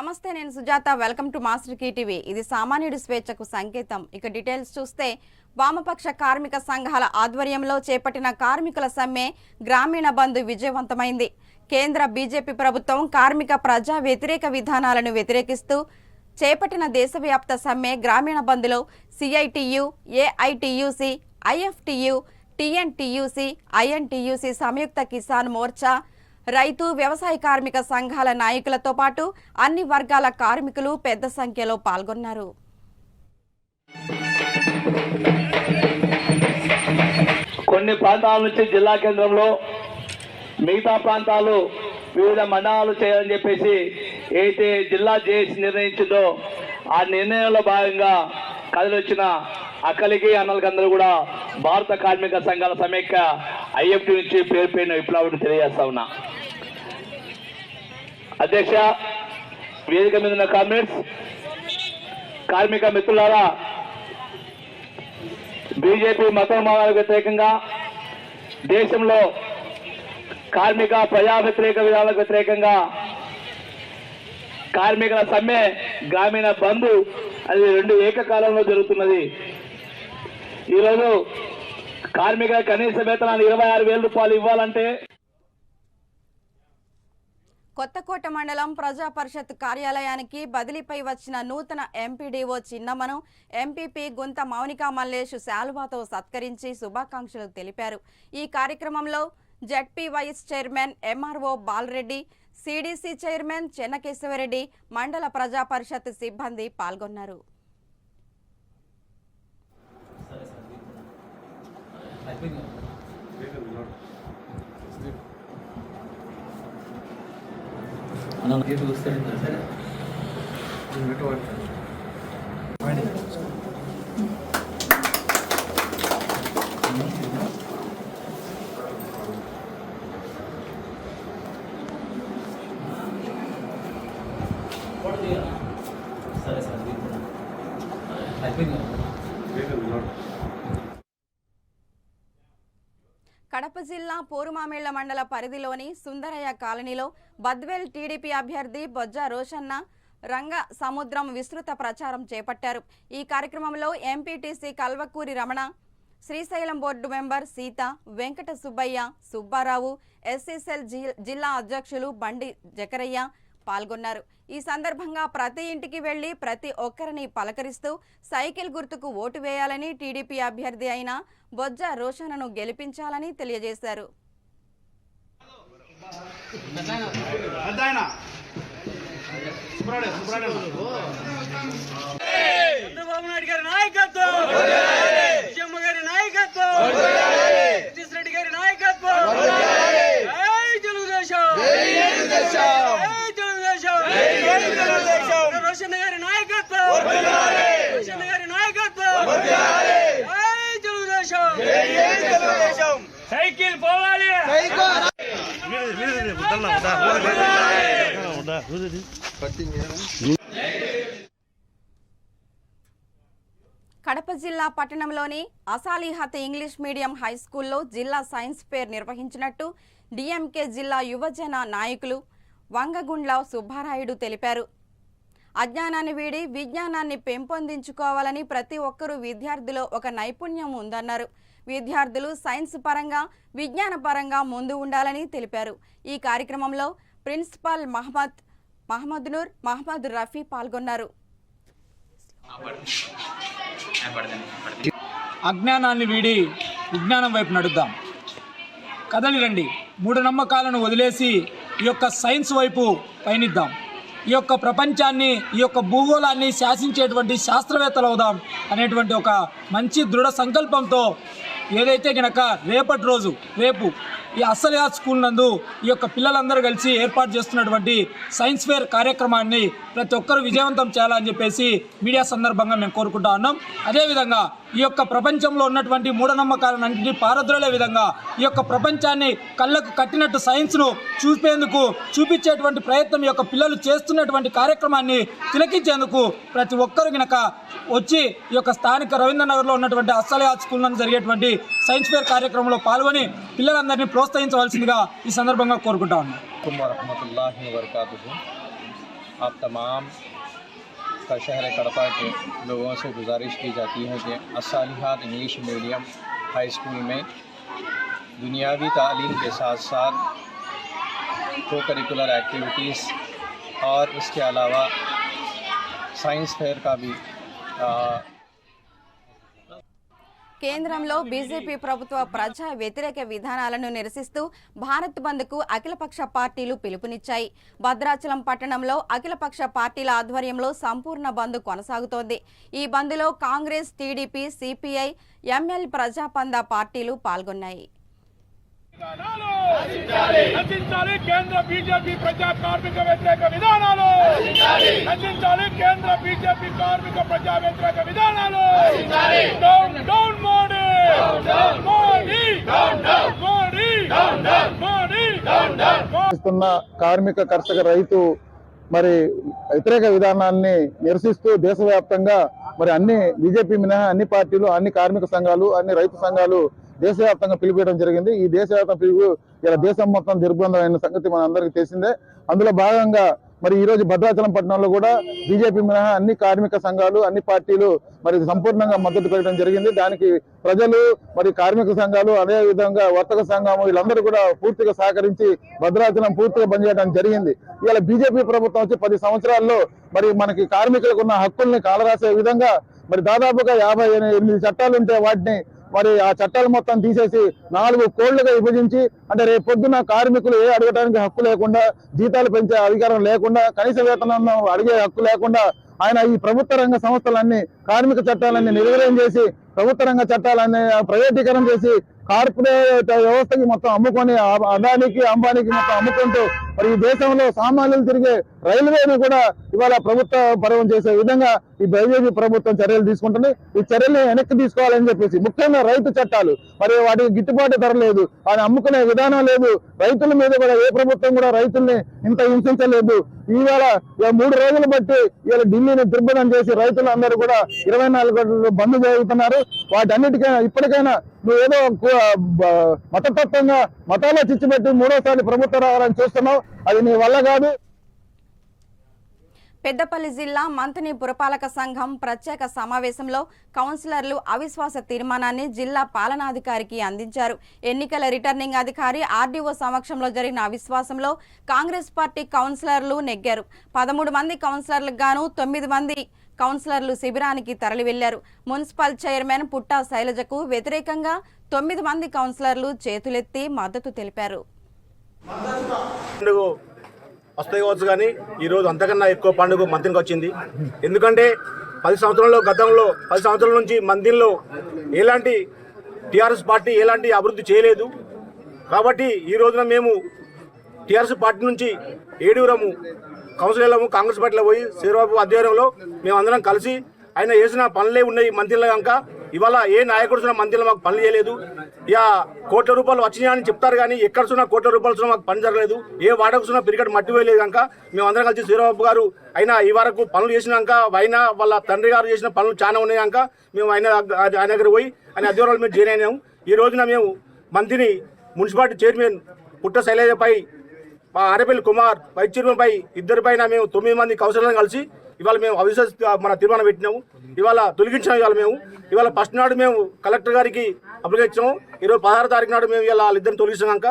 నమస్తే, నేను Sujata. Welcome to master key TV. ఇది సామాన్యుడి స్వేచ్ఛకు సంకేతం. ఇక డీటెయిల్స్ చూస్తే, వామపక్ష కార్మిక సంఘాల ఆధ్వర్యంలో చేపట్టిన కార్మికుల సమ్మె గ్రామీణ బంద్ విజయవంతమైంది. కేంద్ర బీజేపీ ప్రభుత్వం కార్మిక ప్రజా వ్యతిరేక విధానాలను వ్యతిరేకిస్తూ చేపట్టిన దేశవ్యాప్త సమ్మె గ్రామీణ బంద్లో CITU, AITUC, IFTU, TNTUC, INTUC, Samyukt Kisan Morcha, రైతు వ్యవసాయ కార్మిక సంఘాల నాయకులతో పాటు అన్ని వర్గాల కార్మికులు పెద్ద సంఖ్యలో పాల్గొన్నారు. కొన్ని ప్రాంతాల నుంచి జిల్లా కేంద్రంలో మిగతా ప్రాంతాలు వివిధ మండలాలు చేయాలని చెప్పేసి అయితే జిల్లా జేఏసీ నిర్ణయించిందో ఆ నిర్ణయంలో భాగంగా కదిలొచ్చిన అక్కలికి అన్నలకి అందరూ కూడా భారత కార్మిక సంఘాల సమైక్య ఐఎఫ్టి నుంచి పేరు పేరున విప్లవాన్ని తెలియజేస్తా ఉన్నా. అధ్యక్ష, వేదిక మీద ఉన్న కామ్రేడ్స్, కార్మిక మిత్రులారా, బీజేపీ మతోన్మాదాలకు వ్యతిరేకంగా దేశంలో కార్మిక ప్రజా వ్యతిరేక విధానాలకు వ్యతిరేకంగా కార్మికుల సమ్మె గ్రామీణ బంద్ అది రెండు ఏకకాలంలో జరుగుతున్నది. ఈరోజు కార్మిక కనీస వేతనాలు 26,000 రూపాయలు ఇవ్వాలంటే కొత్తకోట మండలం ప్రజా పరిషత్ కార్యాలయానికి బదిలీపై వచ్చిన నూతన ఎంపీడీఓ చిన్నమ్మను ఎంపీపీ గుంత మౌనికా మల్లేష్ శాలువాతో సత్కరించి శుభాకాంక్షలు తెలిపారు. ఈ కార్యక్రమంలో ZP vice chairman MRO Balareddy, CDC chairman Chennakesavareddy, మండల ప్రజా పరిషత్ సిబ్బంది పాల్గొన్నారు. కడప జిల్లా పోరుమామిళ్ల మండల పరిధిలోని సుందరయ్య కాలనీలో బద్వేల్ టీడీపీ అభ్యర్థి బొజ్జ రోషన్న రంగ సముద్రం విస్తృత ప్రచారం చేపట్టారు. ఈ కార్యక్రమంలో MPTC Kalvakuri Ramana, Srisailam board member Sita, Venkata Subbaiah, Subbarao, SC cell జిల్లా అధ్యక్షులు బండి జకరయ్య పాల్గొన్నారు. ఈ సందర్భంగా ప్రతి ఇంటికి వెళ్లి ప్రతి ఒక్కరిని పలకరిస్తూ సైకిల్ గుర్తుకు ఓటు వేయాలని, టీడీపీ అభ్యర్థి అయిన బొజ్జ రోషన్నను గెలిపించాలని తెలియజేశారు. సైకిల్ పోవాలి. కడప జిల్లా పట్టణంలోని అసాలిహత్ ఇంగ్లీష్ మీడియం హై స్కూల్లో జిల్లా సైన్స్ ఫేర్ నిర్వహించినట్టు డిఎంకే జిల్లా యువజన నాయకులు వంగగుండ్ల సుబ్బారాయుడు తెలిపారు. అజ్ఞానాన్ని వీడి విజ్ఞానాన్ని పెంపొందించుకోవాలని ప్రతి ఒక్కరూ విద్యార్థిలో ఒక నైపుణ్యం ఉందన్నారు. విద్యార్థులు సైన్స్ పరంగా, విజ్ఞాన పరంగా ముందు ఉండాలని తెలిపారు. ఈ కార్యక్రమంలో ప్రిన్సిపాల్ మహమ్మద్ నూర్, మహమ్మద్ రఫీ పాల్గొన్నారు. అజ్ఞానాన్ని వీడి విజ్ఞానం వైపు నడుద్దాం, కదలి రండి, మూఢనమ్మకాలను వదిలేసి ఈ యొక్క సైన్స్ వైపు పయనిద్దాం, ఈ యొక్క ప్రపంచాన్ని, ఈ యొక్క భూగోళాన్ని శాసించేటువంటి శాస్త్రవేత్తలు అవుదాం అనేటువంటి ఒక మంచి దృఢ సంకల్పంతో ఏదైతే గనక రేపటి రోజు రేపు ఈ అసలిహత్ స్కూల్ నందు ఈ యొక్క పిల్లలందరూ కలిసి ఏర్పాటు చేస్తున్నటువంటి సైన్స్ ఫేర్ కార్యక్రమాన్ని ప్రతి ఒక్కరూ విజయవంతం చేయాలని చెప్పేసి మీడియా సందర్భంగా మేము కోరుకుంటా ఉన్నాం. అదేవిధంగా ఈ యొక్క ప్రపంచంలో ఉన్నటువంటి మూఢనమ్మకాలన్నింటినీ పారద్రోలే విధంగా ఈ యొక్క ప్రపంచాన్ని కళ్ళకు కట్టినట్టు సైన్స్ను చూపించేటువంటి ప్రయత్నం ఈ యొక్క పిల్లలు చేస్తున్నటువంటి కార్యక్రమాన్ని తిలకించేందుకు ప్రతి ఒక్కరు గనక వచ్చి ఈ యొక్క స్థానిక రవీంద్రనగర్లో ఉన్నటువంటి అసలిహత్ స్కూల్ నందు జరిగేటువంటి సైన్స్ ఫేర్ కార్యక్రమంలో పాల్గొని పిల్లలందరినీ ప్రోత్సహించవలసిందిగా ఈ సందర్భంగా కోరుకుంటా ఉన్నాం. आप तमाम का शहर कड़पा के लोगों से गुजारिश की जाती है कि अस्सालिहात इंग्लिश मीडियम हाई स्कूल में दुनियावी तालीम के साथ साथ को करिकुलर एक्टिविटीज़ और इसके अलावा साइंस फेयर का भी కేంద్రంలో బీజేపీ ప్రభుత్వ ప్రజా వ్యతిరేక విధానాలను నిరసిస్తూ భారత్ బంద్కు అఖిలపక్ష పార్టీలు పిలుపునిచ్చాయి. భద్రాచలం పట్టణంలో అఖిలపక్ష పార్టీల ఆధ్వర్యంలో సంపూర్ణ బంద్ కొనసాగుతోంది. ఈ బంద్లో కాంగ్రెస్, టీడీపీ, సిపిఐ, ఎంఎల్, ప్రజాపంద పార్టీలు పాల్గొన్నాయి. నశించాలి కేంద్ర బీజేపీ ప్రజా కార్మిక వ్యతిరేక విధానాలు, నశించాలి కేంద్ర బీజేపీ కార్మిక ప్రజా వ్యతిరేక విధానాలు. Down down Modi, Modi Modi Modi. కార్మిక కర్షక రైతు మరి వ్యతిరేక విధానాన్ని నిరసిస్తూ దేశవ్యాప్తంగా మరి అన్ని బీజేపీ మినహా అన్ని పార్టీలు, అన్ని కార్మిక సంఘాలు, అన్ని రైతు సంఘాలు దేశవ్యాప్తంగా పిలుపుయడం జరిగింది. ఈ దేశవ్యాప్త పిలుపు ఇలా దేశం మొత్తం దిగ్బంధం అయిన సంగతి మన అందరికీ తెలిసిందే. అందులో భాగంగా మరి ఈ రోజు భద్రాచలం పట్టణంలో కూడా బీజేపీ మినహా అన్ని కార్మిక సంఘాలు, అన్ని పార్టీలు మరి సంపూర్ణంగా మద్దతు పెట్టడం జరిగింది. దానికి ప్రజలు మరి కార్మిక సంఘాలు, అదే విధంగా వర్తక సంఘం వీళ్ళందరూ కూడా పూర్తిగా సహకరించి భద్రాచలం పూర్తిగా బంద్ చేయడం జరిగింది. ఇవాళ బీజేపీ ప్రభుత్వం వచ్చి 10 సంవత్సరాల్లో మరి మనకి కార్మికులకు ఉన్న హక్కుల్ని కాలరాసే విధంగా మరి దాదాపుగా 58 చట్టాలు ఉంటే వాటిని మరి ఆ చట్టాలు మొత్తం తీసేసి 4 కోళ్లుగా విభజించి, అంటే రేపు పొద్దున కార్మికులు అడగడానికి హక్కు లేకుండా, జీతాలు పెంచే అధికారం లేకుండా, కనీస వేతనం అడిగే హక్కు లేకుండా ఆయన ఈ ప్రభుత్వ రంగ సంస్థలన్నీ, కార్మిక చట్టాలన్నీ నిర్వీర్యం చేసి, ప్రభుత్వ రంగ చట్టాలన్నీ ప్రైవేటీకరణ చేసి, కార్పొరేట్ వ్యవస్థకి మొత్తం అమ్ముకొని, అదానికి అంబానీకి మొత్తం అమ్ముకుంటూ మరి ఈ దేశంలో సామాన్యులు తిరిగే రైల్వేని కూడా ఇవాళ ప్రభుత్వ పరం చేసే విధంగా ఈ బీజేపీ ప్రభుత్వం చర్యలు తీసుకుంటుంది. ఈ చర్యల్ని వెనక్కి తీసుకోవాలని చెప్పేసి, ముఖ్యంగా రైతు చట్టాలు మరి వాటికి గిట్టుబాటు ధర లేదు, వాటిని అమ్ముకునే విధానం లేదు. రైతుల మీద కూడా ఏ ప్రభుత్వం కూడా రైతుల్ని ఇంత హింసించలేదు. ఇవాళ 3 రోజులు బట్టి ఇవాళ ఢిల్లీని దుర్బలం చేసి రైతులు అందరూ కూడా 24 గంటలు బంద్ జరుగుతున్నారు. వాటన్నిటికైనా ఇప్పటికైనా నువ్వు ఏదో మతతత్వంగా మతాల్లో చిచ్చుపెట్టి 3వసారి ప్రభుత్వం రావాలని చూస్తున్నావు. అది నీ వల్ల కాదు. పెద్దపల్లి జిల్లా మంథని పురపాలక సంఘం ప్రత్యేక సమావేశంలో కౌన్సిలర్లు అవిశ్వాస తీర్మానాన్ని జిల్లా పాలనాధికారికి అందించారు. ఎన్నికల రిటర్నింగ్ అధికారి ఆర్డీఓ సమక్షంలో జరిగిన అవిశ్వాసంలో కాంగ్రెస్ పార్టీ కౌన్సిలర్లు నెగ్గారు. 13 మంది కౌన్సిలర్లకు గాను 9 మంది కౌన్సిలర్లు శిబిరానికి తరలి వెళ్లారు. మున్సిపల్ చైర్మన్ పుట్టా శైలజకు వ్యతిరేకంగా 9 మంది కౌన్సిలర్లు చేతులెత్తి మద్దతు తెలిపారు. వస్తాయి కావచ్చు కానీ ఈరోజు అంతకన్నా ఎక్కువ పండుగ మందినికి వచ్చింది. ఎందుకంటే 10 సంవత్సరాల్లో, గతంలో 10 సంవత్సరాల నుంచి మందిలో ఎలాంటి టీఆర్ఎస్ పార్టీ ఎలాంటి అభివృద్ధి చేయలేదు. కాబట్టి ఈ రోజున మేము టీఆర్ఎస్ పార్టీ నుంచి 7 కౌన్సిలర్లము కాంగ్రెస్ పార్టీలో పోయి శ్రీబాబు ఆధ్వర్యంలో మేమందరం కలిసి ఆయన చేసిన పనులే ఉన్నాయి మంత్రులు కనుక. ఇవాళ ఏ నాయకుడు చూసినా మంత్రులు మాకు పనులు చేయలేదు. ఇక కోట్ల రూపాయలు వచ్చినాయని చెప్తారు కానీ ఎక్కడ చూసినా కోట్ల రూపాయలు చూసినా మాకు పని జరగలేదు. ఏ వాడకు చూసినా పిరికట్ మట్టి వేయలేదు కనుక మేమందరం కలిసి శ్రీబాబు గారు అయినా ఈ వరకు పనులు చేసినాక, అయినా వాళ్ళ తండ్రి గారు చేసిన పనులు చాలా ఉన్నాయి కనుక మేము ఆయన దగ్గర పోయి ఆయన ఆధ్వర్యంలో మేము జాయిన్ అయినాము. ఈ రోజున మేము మంత్రిని మున్సిపాలిటీ చైర్మన్ పుట్ట శైలజపై, ఆరేపల్లి కుమార్ వైస్ చైర్మన్ పై, 2 పైన మేము 9 మంది కౌన్సిలర్లను కలిసి ఇవాళ మేము అవిశ్వాస మన తీర్మానం పెట్టినాము. ఇవాళ తొలగించాము. ఇవాళ ఫస్ట్ నాడు మేము కలెక్టర్ గారికి అప్లికేషన్ ఇచ్చాము. ఈరోజు 16వ తారీఖు నాడు మేము ఇలా వాళ్ళిద్దరిని తొలగించాక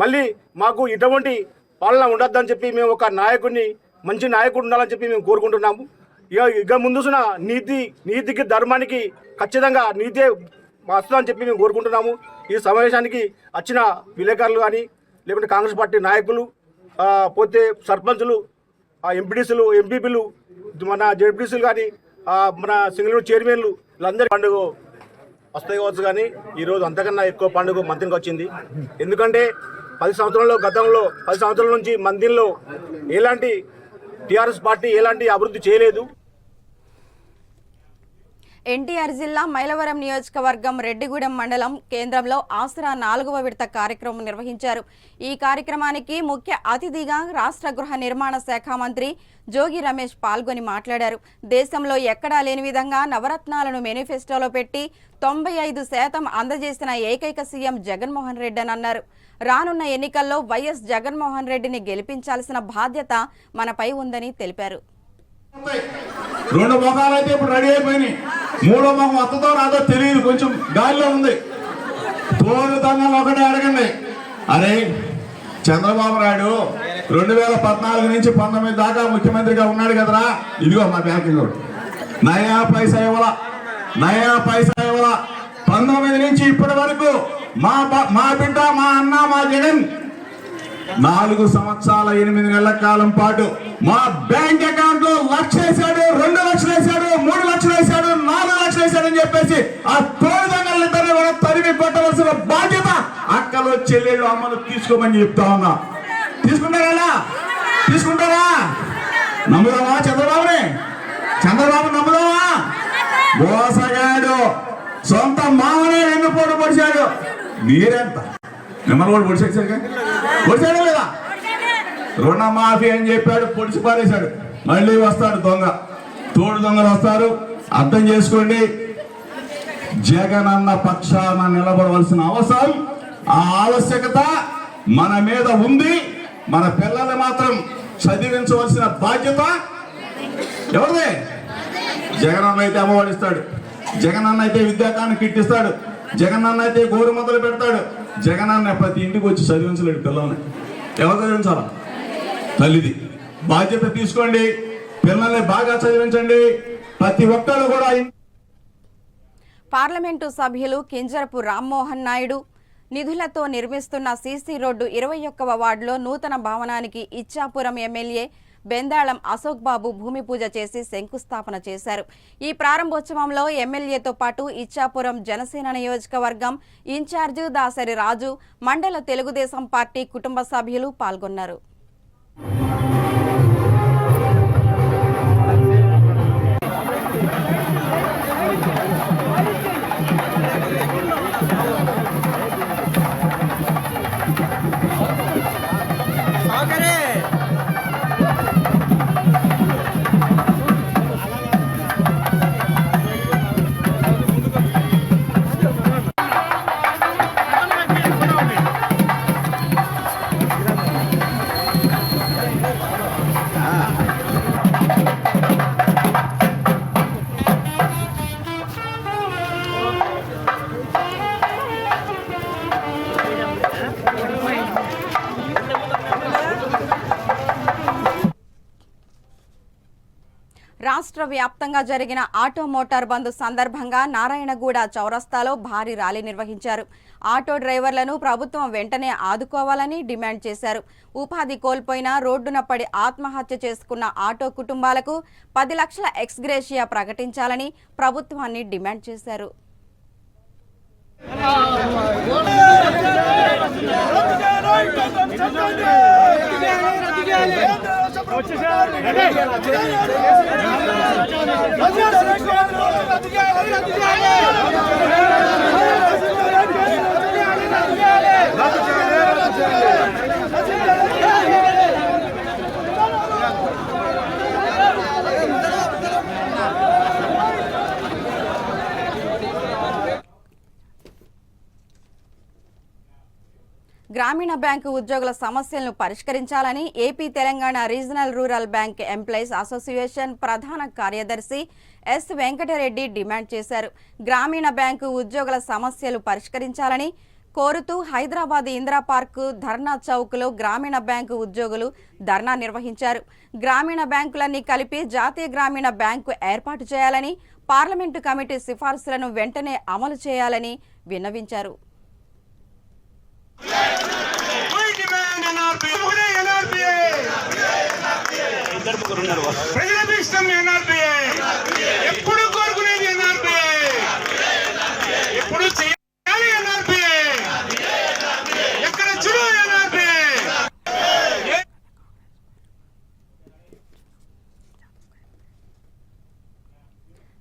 మళ్ళీ మాకు ఇటువంటి పాలన ఉండొద్దని చెప్పి మేము ఒక నాయకుడిని, మంచి నాయకుడు ఉండాలని చెప్పి మేము కోరుకుంటున్నాము. ఇక ముందుసిన నీతికి ధర్మానికి ఖచ్చితంగా నీతే వస్తుందని చెప్పి మేము కోరుకుంటున్నాము. ఈ సమావేశానికి వచ్చిన విలేకరులు కానీ, లేకుంటే కాంగ్రెస్ పార్టీ నాయకులు, పోతే సర్పంచులు, ఎంపీటీసీలు, ఎంపీపీలు, మన జెడ్పీటీసీలు కానీ, మన సింగిల్ చైర్మన్లు వీళ్ళందరూ పండుగ వస్తాయి కావచ్చు కానీ ఈరోజు అంతకన్నా ఎక్కువ పండుగ మంత్రికి వచ్చింది. ఎందుకంటే 10 సంవత్సరాల్లో, గతంలో 10 సంవత్సరాల నుంచి మందిలో ఎలాంటి టీఆర్ఎస్ పార్టీ ఎలాంటి అభివృద్ధి చేయలేదు. ఎన్టీఆర్ జిల్లా మైలవరం నియోజకవర్గం రెడ్డిగూడెం మండలం కేంద్రంలో ఆసరా 4వ విడత కార్యక్రమం నిర్వహించారు. ఈ కార్యక్రమానికి ముఖ్య అతిథిగా రాష్ట్ర గృహ నిర్మాణ శాఖ మంత్రి జోగి రమేష్ పాల్గొని మాట్లాడారు. దేశంలో ఎక్కడా లేని విధంగా నవరత్నాలను మేనిఫెస్టోలో పెట్టి 95% అందజేసిన ఏకైక సీఎం జగన్మోహన్ రెడ్డి అని అన్నారు. రానున్న ఎన్నికల్లో వైఎస్ జగన్మోహన్ రెడ్డిని గెలిపించాల్సిన బాధ్యత మనపై ఉందని తెలిపారు. 2 మొఖాలు అయితే ఇప్పుడు రెడీ అయిపోయినాయి. 3వ మొఖం వస్తుందో రాదో తెలియదు, కొంచెం గాలిలో ఉంది. తోడు దొంగలు ఒకటే అడగండి, అరే చంద్రబాబు నాయుడు 2014 నుంచి 19 దాకా ముఖ్యమంత్రిగా ఉన్నాడు కదరా, ఇదిగో మా బ్యాంకింగ్ నయా పైసా ఇవ్వాల 19 నుంచి ఇప్పటి వరకు మా బిడ్డ మా అన్న మా జగన్ 4 సంవత్సరాల 8 నెలల కాలం పాటు మా బ్యాంక్ అకౌంట్ లో 1,00,000 వేశాడు, 2 లక్షలు వేశాడు, 3 లక్షలు వేశాడు, 4 లక్షలు వేశాడు అని చెప్పేసి ఆ తోడుదొంగలిద్దరిని కూడా తరిమి కొట్టవలసిన బాధ్యత అక్కలు చెల్లెళ్ళు అమ్మలు తీసుకోమని చెప్తా ఉన్నా. తీసుకుంటారా? నమ్ముదామా చంద్రబాబు నమ్ముదామా? మోసగాడు, సొంత మామనే ఎన్ను పోటు పొడిచాడు. మీరెంత మిమ్మల్ని కూడా పొడిచాడు లేదా? రుణమాఫీ అని చెప్పాడు, పొడిచి పారేశాడు. మళ్ళీ వస్తాడు దొంగ, తోడు దొంగలు వస్తారు. అర్థం చేసుకోండి, జగన్ అన్న పక్షాన నిలబడవలసిన అవసరం, ఆ ఆవశ్యకత మన మీద ఉంది. మన పిల్లల్ని మాత్రం చదివించవలసిన బాధ్యత ఎవరిదే? జగన్ అన్న అయితే అమ్మఒడి ఇస్తాడు, జగన్ అన్న అయితే విద్యాకాన్ని కిట్ ఇస్తాడు, జగన్ అన్న అయితే గోరు మొదలు పెడతాడు. జగన్ అన్న ప్రతి ఇంటికి వచ్చి చదివించలేడు పిల్లల్ని. ఎవరు చదివించాలా? తల్లిది. బాధ్యత తీసుకోండి, పిల్లల్ని బాగా చదివించండి. ప్రతి ఒక్కరు కూడా. పార్లమెంటు సభ్యులు కింజరపు రామ్మోహన్ నాయుడు నిధులతో నిర్మిస్తున్న సీసీ రోడ్డు 21వ వార్డులో నూతన భవనానికి ఇచ్చాపురం ఎమ్మెల్యే బెందాళం అశోక్ బాబు భూమి పూజ చేసి శంకుస్థాపన చేశారు. ఈ ప్రారంభోత్సవంలో ఎమ్మెల్యేతో పాటు ఇచ్చాపురం జనసేన నియోజకవర్గం ఇన్ఛార్జి దాసరి రాజు, మండల తెలుగుదేశం పార్టీ కుటుంబ సభ్యులు పాల్గొన్నారు. రాష్ట్ర వ్యాప్తంగా జరిగిన ఆటో మోటార్ బంద్ సందర్భంగా నారాయణగూడ చౌరస్తాలో భారీ ర్యాలీ నిర్వహించారు. ఆటో డ్రైవర్లను ప్రభుత్వం వెంటనే ఆదుకోవాలని డిమాండ్ చేశారు. ఉపాధి కోల్పోయిన రోడ్డున పడి ఆత్మహత్య చేసుకున్న ఆటో కుటుంబాలకు 10 లక్షల ఎక్స్గ్రేషియా ప్రకటించాలని ప్రభుత్వాన్ని డిమాండ్ చేశారు. గ్రామీణ బ్యాంకు ఉద్యోగుల సమస్యలను పరిష్కరించాలని AP Telangana regional rural bank employees association ప్రధాన కార్యదర్శి ఎస్ వెంకటరెడ్డి డిమాండ్ చేశారు. గ్రామీణ బ్యాంకు ఉద్యోగుల సమస్యలు పరిష్కరించాలని కోరుతూ హైదరాబాద్ ఇందిరా పార్క్ ధర్నా చౌక్లో గ్రామీణ బ్యాంకు ఉద్యోగులు ధర్నా నిర్వహించారు. గ్రామీణ బ్యాంకులన్నీ కలిపి జాతీయ గ్రామీణ బ్యాంకు ఏర్పాటు చేయాలని, పార్లమెంటు కమిటీ సిఫార్సులను వెంటనే అమలు చేయాలని విన్నవించారు.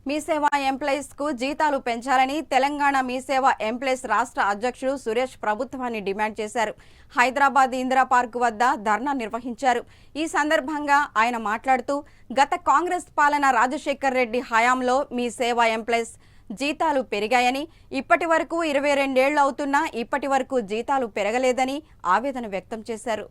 మీ సేవ ఎంప్లాయీస్ కు జీతాలు పెంచాలని తెలంగాణ మీ సేవ ఎంప్లాయీస్ రాష్ట్ర అధ్యక్షుడు సురేష్ ప్రభుత్వాన్ని డిమాండ్ చేశారు. హైదరాబాద్ ఇందిరా పార్క్ వద్ద ధర్నా నిర్వహించారు. ఈ సందర్భంగా ఆయన మాట్లాడుతూ గత కాంగ్రెస్ పాలన రాజశేఖర్ రెడ్డి హయాంలో మీ సేవ ఎంప్లాయీస్ జీతాలు పెరిగాయని, ఇప్పటి వరకు 22 ఏళ్లు అవుతున్నా ఇప్పటి వరకు జీతాలు పెరగలేదని ఆవేదన వ్యక్తం చేశారు.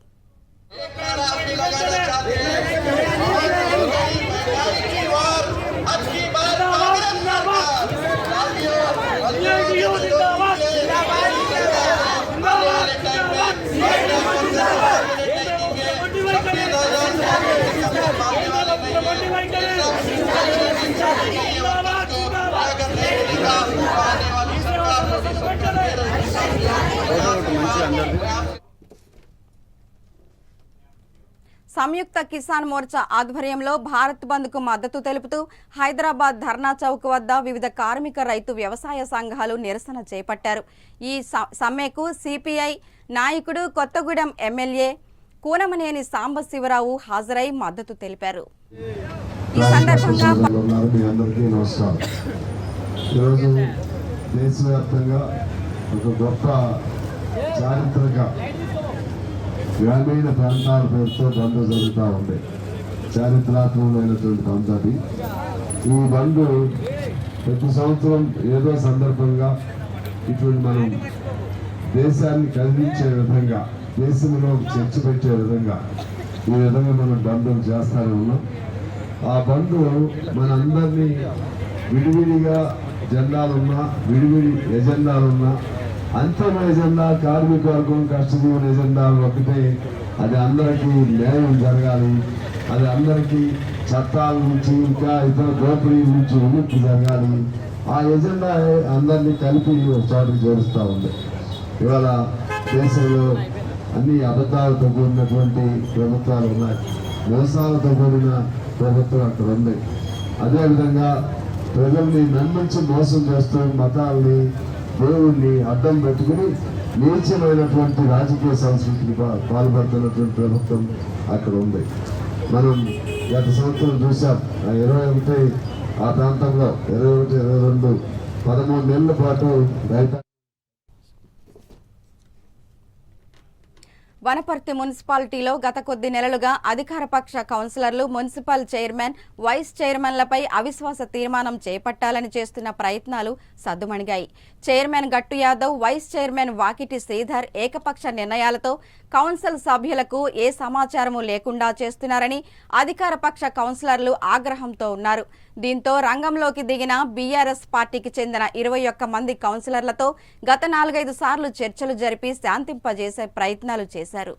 సంయుక్త కిసాన్ మోర్చా ఆధ్వర్యంలో భారత్ బంద్ కు మద్దతు తెలుపుతూ హైదరాబాద్ ధర్నా చౌక్ వద్ద వివిధ కార్మిక రైతు వ్యవసాయ సంఘాలు నిరసన చేపట్టారు. ఈ సమ్మెకు సిపిఐ నాయకుడు కొత్తగూడెం ఎమ్మెల్యే కూనమనేని సాంబశివరావు హాజరై మద్దతు తెలిపారు. ఈ సందర్భంగా దేశవ్యాప్తంగా ఒక గొప్ప చారిత్రక గ్రామీణ ప్రాంతాల పేరుతో బంద్ జరుగుతూ ఉంది. చారిత్రాత్మకమైనటువంటి బంద్ అది. ఈ బంద్ ప్రతి సంవత్సరం ఏదో సందర్భంగా ఇటువంటి మనం దేశాన్ని కదిలించే విధంగా, దేశంలో చర్చ పెట్టే విధంగా ఈ విధంగా మనం బంద్లు చేస్తూనే ఉన్నాం. ఆ బంద్ మనందరినీ విడివిడిగా జెండాలున్నా, విడివిడి ఎజెండాలున్నా, అంతిమ ఎజెండా కార్మిక వర్గం కష్టజీవుల ఎజెండాలు ఒకటే. అది అందరికీ న్యాయం జరగాలి, అది అందరికీ చట్టాల నుంచి ఇంకా ఇతర దోపిడీ నుంచి విముక్తి జరగాలి. ఆ ఎజెండా అందరినీ కలిపి ఒక చోటుకి జోడిస్తూ ఉంది. ఇవాళ దేశంలో అన్ని అబద్ధాలతో కూడినటువంటి ప్రభుత్వాలు ఉన్నాయి, మోసాలతో కూడిన ప్రభుత్వం అక్కడ ఉంది. అదేవిధంగా ప్రజల్ని నమ్మించి మోసం చేస్తూ మతాల్ని, దేవుణ్ణి అడ్డం పెట్టుకుని నీచమైనటువంటి రాజకీయ సంస్కృతికి పాల్పడుతున్నటువంటి ప్రభుత్వం అక్కడ ఉంది. మనం గత సంవత్సరం చూసాం. 21 ఆ ప్రాంతంలో 21, 22, 13 నెలల పాటు రైతు వనపర్తి మున్సిపాలిటీలో గత కొద్ది నెలలుగా అధికారపక్ష కౌన్సిలర్లు మున్సిపల్ చైర్మన్, వైస్ చైర్మన్లపై అవిశ్వాస తీర్మానం చేపట్టాలని చేస్తున్న ప్రయత్నాలు సద్దుమణిగాయి. చైర్మన్ గట్టు యాదవ్, వైస్ చైర్మన్ వాకిటి శ్రీధర్ ఏకపక్ష నిర్ణయాలతో కౌన్సిల్ సభ్యులకు ఏ సమాచారము లేకుండా చేస్తున్నారని అధికారపక్ష కౌన్సిలర్లు ఆగ్రహంతో ఉన్నారు. దీంతో రంగంలోకి దిగిన బీఆర్ఎస్ పార్టీకి చెందిన 21 మంది కౌన్సిలర్లతో గత 4-5 సార్లు చర్చలు జరిపి శాంతింపజేసే ప్రయత్నాలు చేశారు.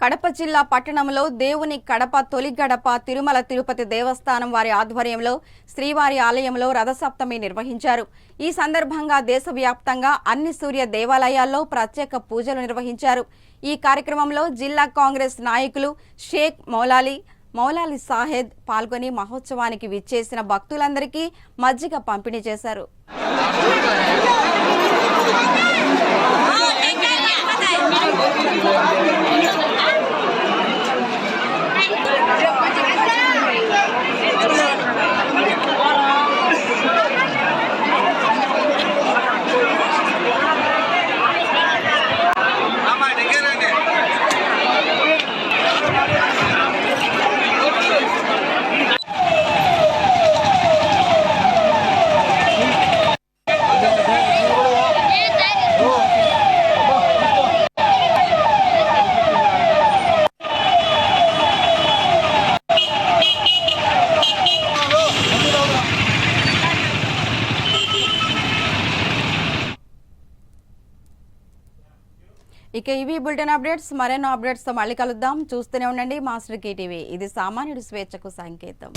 కడప జిల్లా పట్టణంలో దేవుని కడప తొలి గడప తిరుమల తిరుపతి దేవస్థానం వారి ఆధ్వర్యంలో శ్రీవారి ఆలయంలో రథసప్తమి నిర్వహించారు. ఈ సందర్భంగా దేశవ్యాప్తంగా అన్ని సూర్య దేవాలయాల్లో ప్రత్యేక పూజలు నిర్వహించారు. ఈ కార్యక్రమంలో జిల్లా కాంగ్రెస్ నాయకులు షేక్ మౌలాలి సాహెద్ పాల్గొని మహోత్సవానికి విచ్చేసిన భక్తులందరికీ మజ్జిగ పంపిణీ చేశారు. ఇక ఇవి బులెటిన్ అప్డేట్స్. మరెన్నో అప్డేట్స్ తో మళ్ళీ కలుద్దాం. చూస్తూనే ఉండండి మాస్టర్ టీవీ. ఇది సామాన్యుడి స్వేచ్ఛకు సంకేతం.